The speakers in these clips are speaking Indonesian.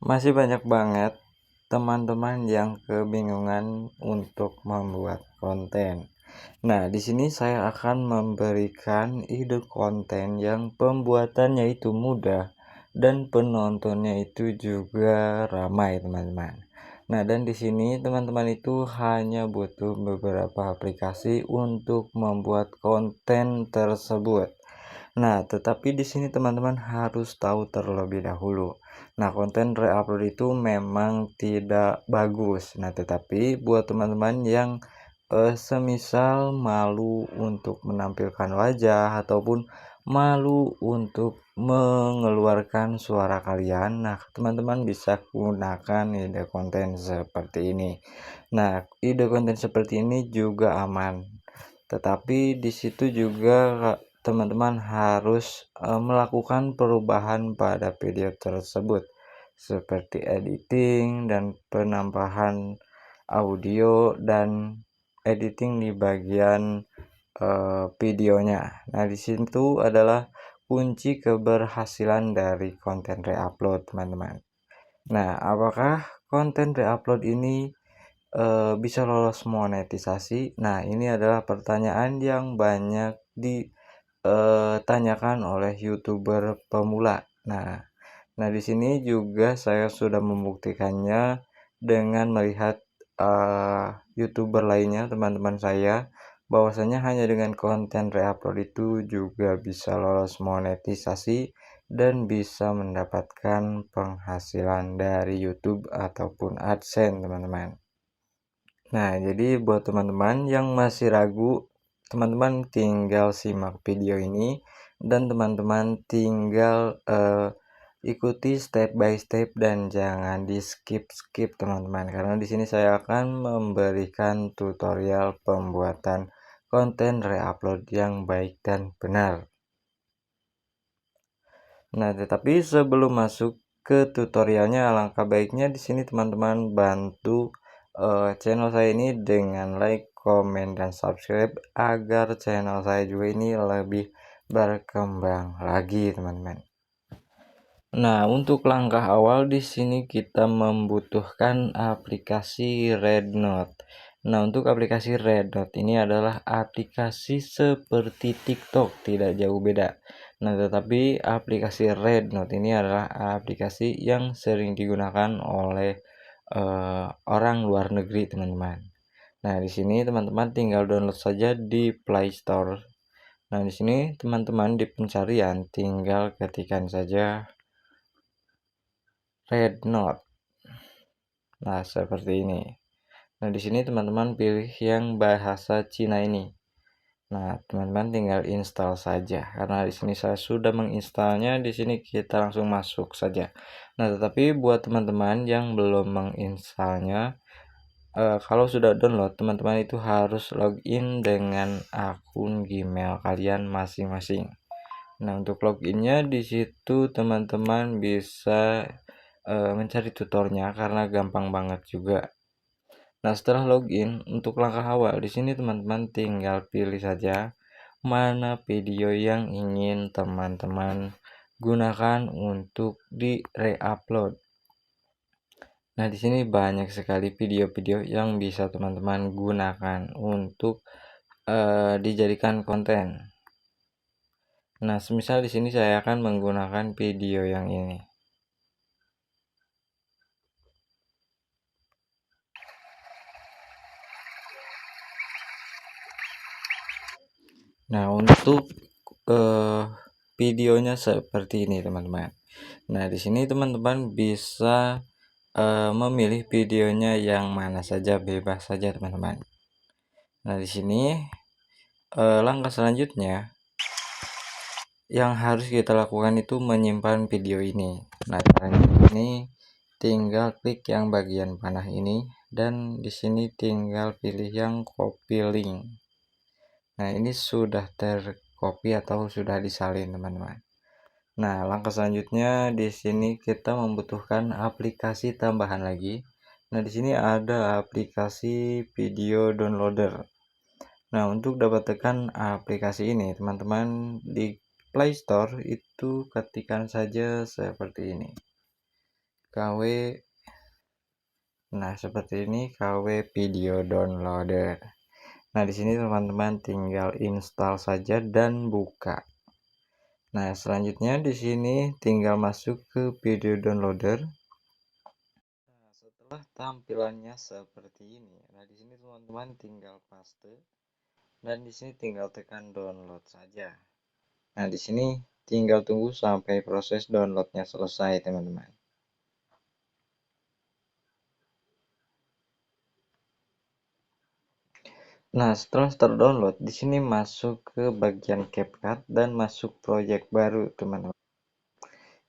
Masih banyak banget teman-teman yang kebingungan untuk membuat konten. Nah, di sini saya akan memberikan ide konten yang pembuatannya itu mudah dan penontonnya itu juga ramai, teman-teman. Nah, dan di sini teman-teman itu hanya butuh beberapa aplikasi untuk membuat konten tersebut. Nah, tetapi di sini teman-teman harus tahu terlebih dahulu. Nah, konten reupload itu memang tidak bagus. Nah, tetapi buat teman-teman yang semisal malu untuk menampilkan wajah ataupun malu untuk mengeluarkan suara kalian, nah teman-teman bisa gunakan ide konten seperti ini. Nah, ide konten seperti ini juga aman, tetapi di situ juga teman-teman harus melakukan perubahan pada video tersebut seperti editing dan penambahan audio dan editing di bagian videonya. Nah, di situ adalah kunci keberhasilan dari konten reupload, teman-teman. Nah, apakah konten reupload ini bisa lolos monetisasi? Nah, ini adalah pertanyaan yang banyak ditanyakan oleh YouTuber pemula. Nah, di sini juga saya sudah membuktikannya dengan melihat YouTuber lainnya, teman-teman saya, bahwasanya hanya dengan konten reupload itu juga bisa lolos monetisasi dan bisa mendapatkan penghasilan dari YouTube ataupun AdSense, teman-teman. Nah, jadi buat teman-teman yang masih ragu, teman-teman tinggal simak video ini dan teman-teman tinggal ikuti step by step dan jangan di skip teman-teman, karena di sini saya akan memberikan tutorial pembuatan konten reupload yang baik dan benar. Nah, tetapi sebelum masuk ke tutorialnya, alangkah baiknya di sini teman-teman bantu channel saya ini dengan like, komen, dan subscribe agar channel saya juga ini lebih berkembang lagi, teman-teman. Nah, untuk langkah awal di sini kita membutuhkan aplikasi Rednote. Nah, untuk aplikasi Rednote ini adalah aplikasi seperti TikTok, tidak jauh beda. Nah, tetapi aplikasi Rednote ini adalah aplikasi yang sering digunakan oleh orang luar negeri, teman-teman. Nah, di sini teman-teman tinggal download saja di Play Store. Nah, di sini teman-teman di pencarian tinggal ketikkan saja Rednote. Nah, seperti ini. Nah, di sini teman-teman pilih yang bahasa Cina ini. Nah, teman-teman tinggal install saja. Karena di sini saya sudah menginstalnya, di sini kita langsung masuk saja. Nah, tetapi buat teman-teman yang belum menginstalnya, kalau sudah download, teman-teman itu harus login dengan akun Gmail kalian masing-masing. Nah, untuk loginnya di situ teman-teman bisa mencari tutornya karena gampang banget juga. Nah, setelah login, untuk langkah awal di sini teman-teman tinggal pilih saja mana video yang ingin teman-teman gunakan untuk di re-upload. Nah, di sini banyak sekali video-video yang bisa teman-teman gunakan untuk dijadikan konten. Nah, semisal di sini saya akan menggunakan video yang ini. Nah, untuk videonya seperti ini, teman-teman. Nah, di sini teman-teman bisa memilih videonya yang mana saja, bebas saja, teman-teman. Nah, di sini langkah selanjutnya yang harus kita lakukan itu menyimpan video ini. Nah, caranya ini tinggal klik yang bagian panah ini dan di sini tinggal pilih yang copy link. Nah, ini sudah tercopy atau sudah disalin, teman-teman. Nah, langkah selanjutnya di sini kita membutuhkan aplikasi tambahan lagi. Nah, di sini ada aplikasi video downloader. Nah, untuk dapatkan aplikasi ini, teman-teman di Play Store itu ketikkan saja seperti ini. KW. Nah, seperti ini KW Video Downloader. Nah, di sini teman-teman tinggal install saja dan buka. Nah, selanjutnya di sini tinggal masuk ke video downloader. Nah, setelah tampilannya seperti ini, nah di sini teman-teman tinggal paste dan di sini tinggal tekan download saja. Nah, di sini tinggal tunggu sampai proses downloadnya selesai, teman-teman. Nah, setelah terdownload, di sini masuk ke bagian CapCut dan masuk project baru, teman-teman.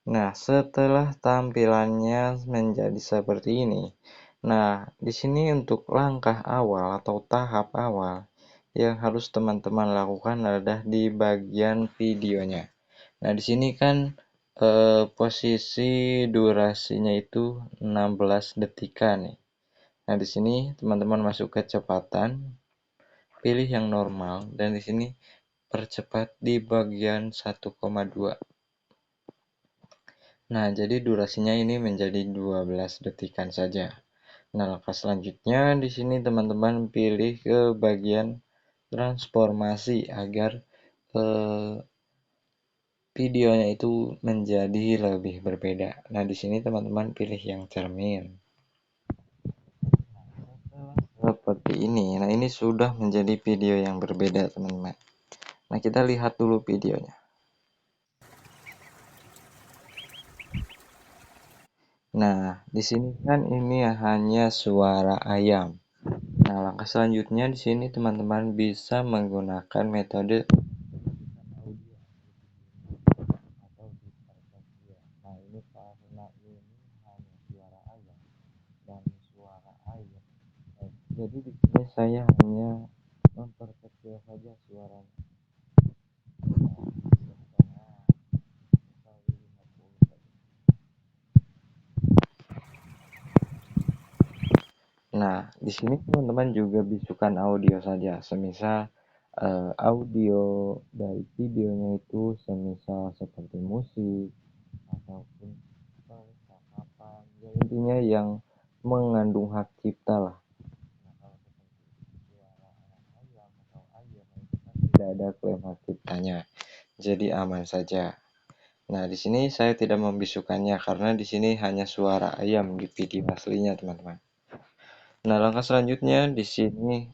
Nah, setelah tampilannya menjadi seperti ini. Nah, di sini untuk langkah awal atau tahap awal yang harus teman-teman lakukan adalah di bagian videonya. Nah, di sini kan posisi durasinya itu 16 detikan nih. Nah, di sini teman-teman masuk kecepatan, pilih yang normal dan di sini percepat di bagian 1,2. Nah, jadi durasinya ini menjadi 12 detikan saja. Nah, langkah selanjutnya di sini teman-teman pilih ke bagian transformasi agar videonya itu menjadi lebih berbeda. Nah, di sini teman-teman pilih yang cermin. Seperti ini. Nah, ini sudah menjadi video yang berbeda, teman-teman. Nah, kita lihat dulu videonya. Nah, di sini kan ini hanya suara ayam. Nah, langkah selanjutnya di sini teman-teman bisa menggunakan metode Nah, ini karena ini hanya suara ayam dan suara air. Jadi di sini saya hanya memperkecil saja suaranya. Nah, di sini teman-teman juga bisukan audio saja, semisal audio dari videonya itu semisal seperti musik ataupun percakapan. Ya, intinya yang mengandung hak cipta lah. Nah, kalau seperti suara ayam atau air, nah itu kan tidak ada klaim hak ciptanya, jadi aman saja. Nah, di sini saya tidak membisukannya karena di sini hanya suara ayam di video aslinya, teman-teman. Nah, langkah selanjutnya di sini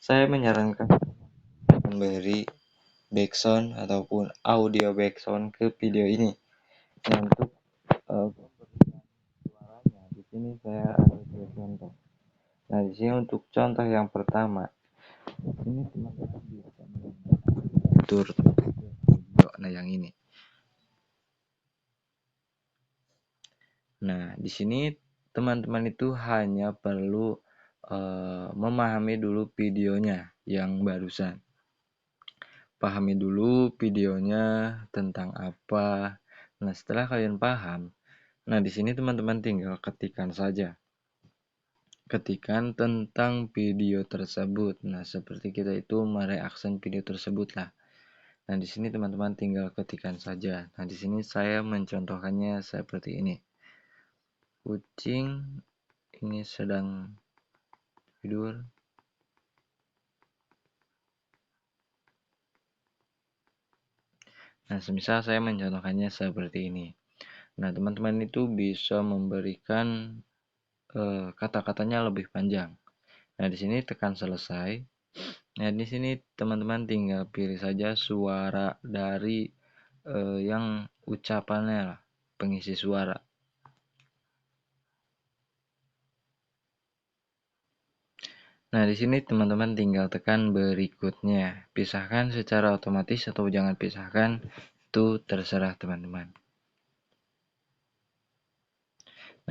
saya menyarankan memberi background ataupun audio background ke video ini. Nah, untuk pemberian suaranya di sini saya ada dua contoh. Nah, di sini untuk contoh yang pertama, di sini teman-teman bisa mengatur audio. Nah, yang ini. Nah, di sini teman-teman itu hanya perlu memahami dulu videonya yang barusan. Pahami dulu videonya tentang apa. Nah, setelah kalian paham, nah di sini teman-teman tinggal ketikkan saja. Ketikan tentang video tersebut. Nah, seperti kita itu mereaction video tersebut lah. Nah, di sini teman-teman tinggal ketikkan saja. Nah, di sini saya mencontohkannya seperti ini. Kucing ini sedang tidur. Nah, semisal saya mencontohkannya seperti ini. Nah, teman-teman itu bisa memberikan kata-katanya lebih panjang. Nah, di sini tekan selesai. Nah, di sini teman-teman tinggal pilih saja suara dari yang ucapannya lah, pengisi suara. Nah, di sini teman-teman tinggal tekan berikutnya. Pisahkan secara otomatis atau jangan pisahkan, itu terserah teman-teman.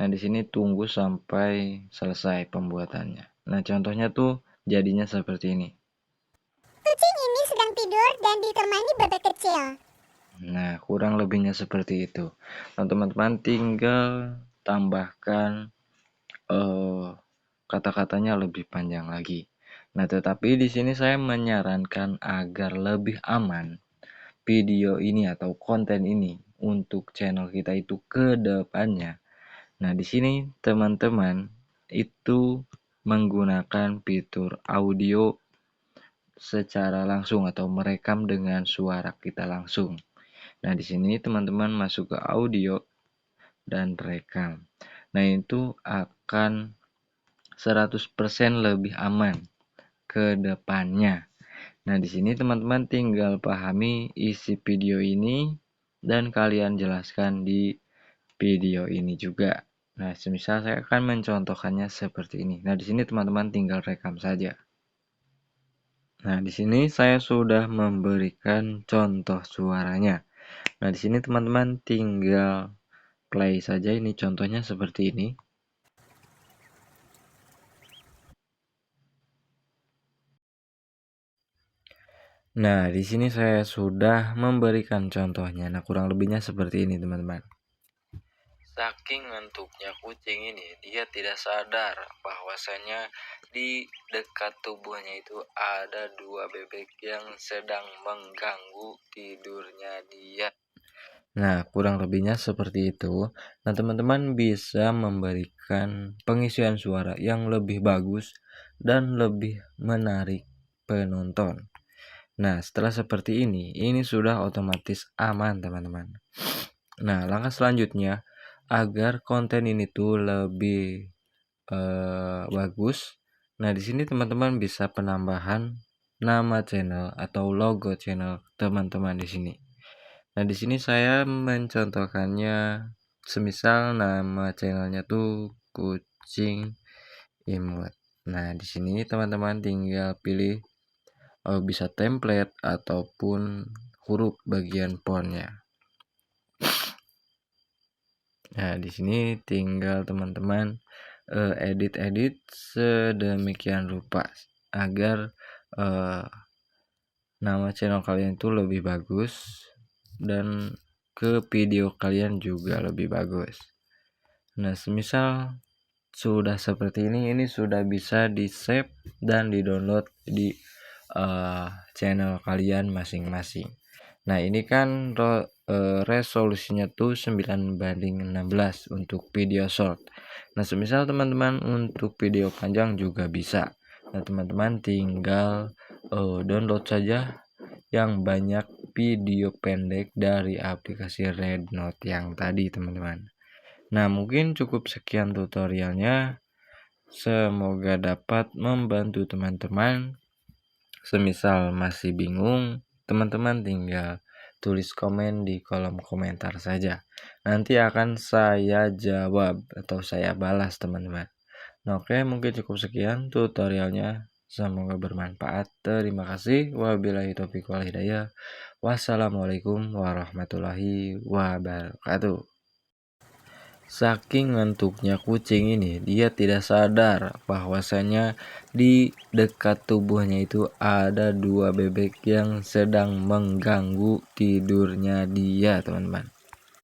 Nah, di sini tunggu sampai selesai pembuatannya. Nah, contohnya tuh jadinya seperti ini. Kucing ini sedang tidur dan ditemani bebek kecil. Nah, kurang lebihnya seperti itu. Nah, teman-teman tinggal tambahkan kata-katanya lebih panjang lagi. Nah, tetapi di sini saya menyarankan agar lebih aman video ini atau konten ini untuk channel kita itu ke depannya. Nah, di sini teman-teman itu menggunakan fitur audio secara langsung atau merekam dengan suara kita langsung. Nah, di sini teman-teman masuk ke audio dan rekam. Nah, itu akan 100% lebih aman ke depannya. Nah, di sini teman-teman tinggal pahami isi video ini dan kalian jelaskan di video ini juga. Nah, semisal saya akan mencontohkannya seperti ini. Nah, di sini teman-teman tinggal rekam saja. Nah, di sini saya sudah memberikan contoh suaranya. Nah, di sini teman-teman tinggal play saja, ini contohnya seperti ini. Nah, di sini saya sudah memberikan contohnya. Nah, kurang lebihnya seperti ini, teman-teman. Saking ngantuknya kucing ini, dia tidak sadar bahwasanya di dekat tubuhnya itu ada 2 bebek yang sedang mengganggu tidurnya dia. Nah, kurang lebihnya seperti itu. Nah, teman-teman bisa memberikan pengisian suara yang lebih bagus dan lebih menarik penonton. Nah, setelah seperti ini sudah otomatis aman, teman-teman. Nah, langkah selanjutnya agar konten ini tuh lebih bagus. Nah, di sini teman-teman bisa penambahan nama channel atau logo channel teman-teman di sini. Nah, di sini saya mencontohkannya semisal nama channelnya tuh Kucing Imut. Nah, di sini teman-teman tinggal pilih bisa template ataupun huruf bagian fontnya. Nah, di sini tinggal teman-teman edit-edit sedemikian rupa agar nama channel kalian itu lebih bagus dan ke video kalian juga lebih bagus. Nah, semisal sudah seperti ini sudah bisa di-save dan di-download di channel kalian masing-masing. Nah, ini kan resolusinya tuh 9:16 untuk video short. Nah, semisal teman-teman untuk video panjang juga bisa. Nah, teman-teman tinggal download saja yang banyak video pendek dari aplikasi Red Note yang tadi, teman-teman. Nah, mungkin cukup sekian tutorialnya. Semoga dapat membantu teman-teman. Semisal masih bingung, teman-teman tinggal tulis komen di kolom komentar saja. Nanti akan saya jawab atau saya balas, teman-teman. Nah, oke, mungkin cukup sekian tutorialnya. Semoga bermanfaat. Terima kasih. Wabillahi taufiq wal hidayah. Wassalamualaikum warahmatullahi wabarakatuh. Saking ngantuknya kucing ini, dia tidak sadar bahwasanya di dekat tubuhnya itu ada 2 bebek yang sedang mengganggu tidurnya dia, teman-teman.